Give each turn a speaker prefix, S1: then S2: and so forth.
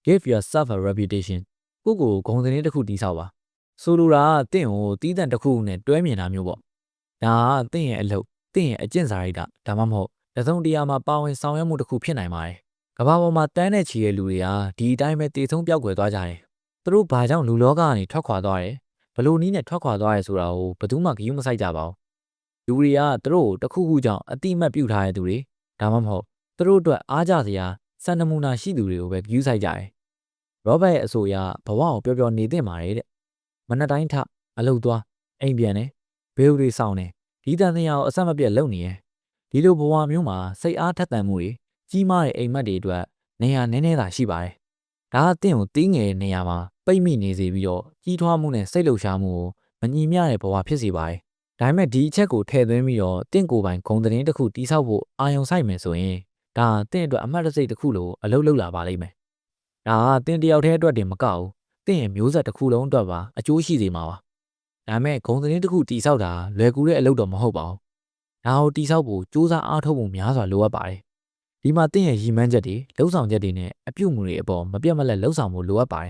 S1: Give yourself a reputation ကိုကိုဂုဏ်သတင်းတစ်ခုတိဆောက်ပါဆိုလိုတာကတင့်ကိုတီးတန့်တစ်ခုနဲ့တွဲမြင်တာမျိုးပေါ့ဒါကတင့်ရဲ့အလုပ်တင့်ရဲ့အကျင့်စာရိတ္တဒါမှမဟုတ်တစ်စုံတစ်ရာမှာပါဝင်ဆောင်ရွက်မှုတစ်ခုဖြစ်နိုင်ပါတယ်ကမ္ဘာပေါ်မှာတန်းတဲ့ချီတဲ့လူတွေကဒီအတိုင်းပဲတည်ဆုံးပြောက်ကွယ်သွားကြတယ်သူတို့ဘာကြောင့်လူလောကကနေထွက်ခွာသွားတယ်ဘလို့နီးနဲ့ထွက်ခွာသွားရဲဆိုတာကိုဘယ်သူမှဂရုမစိုက်ကြပါဘူးလူတွေကသူတို့တခုခုကြောင့်အတိအမှတ်ပြုထားတဲ့သူတွေဒါမှမဟုတ်သူတို့အတွက်အားကြစရာစံနမူနာရှိသူတွေကိုပဲဂရုစိုက်ကြတယ်ရောဘတ်ရဲ့အဆိုအရဘဝကိုပျော်ပျော်နေသင့်ပါတယ်တဲ့မနက်တိုင်းထအလုပ်သွားအိမ်ပြန်တယ်ဘေးဥတွေဆောင်တယ်ဒီတန်တရားကိုအဆက်မပြတ်လုပ်နေရယ်ဒီလိုဘဝမျိုးမှာစိတ်အားထက်သန်မှုတွေကြီးမားတဲ့အိမ်မက်တွေအတွက်နေရာနည်းနည်းသာရှိပါတယ်ဒါကတင့်ကိုတီးငယ်တဲ့နေရာမှာပိတ်မိနေစေပြီးတော့ကြီးထွားမှုနဲ့စိတ်လှုပ်ရှားမှုကိုမညီမျှတဲ့ဘဝဖြစ်စေပါတယ်ဒါပေမဲ့ဒီအချက်ကိုထည့်သွင်းပြီးတော့တင့်ကိုယ်ပိုင်ဂုဏ်သတင်းတစ်ခုတိဆောက်ဖို့အာရုံစိုက်မယ်ဆိုရင်ဒါတင့်အတွက်အမှတ်တစိတ်တစ်ခုလိုအလုပ်လုပ်လာပါလိမ့်မယ်ဒါကတင့်တယောက်တည်းအတွက်တင်မကဘူးတင့်ရဲ့မျိုးဆက်တစ်ခုလုံးအတွက်ပါအကျိုးရှိစေမှာပါဒါပေမဲ့ဂုဏ်သတင်းတစ်ခုတိဆောက်တာလွယ်ကူတဲ့အလုပ်တော့မဟုတ်ပါဘူးဒါကိုတိဆောက်ဖို့စူးစမ်းအားထုတ်ဖို့များစွာလိုအပ်ပါတယ်ဒီမှာတင့်ရဲ့ရည်မှန်းချက်တွေလှုပ်ဆောင်ချက်တွေနဲ့အပြုအမူတွေအပေါ်မပြတ်မလက်လှုပ်ဆောင်ဖို့လိုအပ်ပါတယ်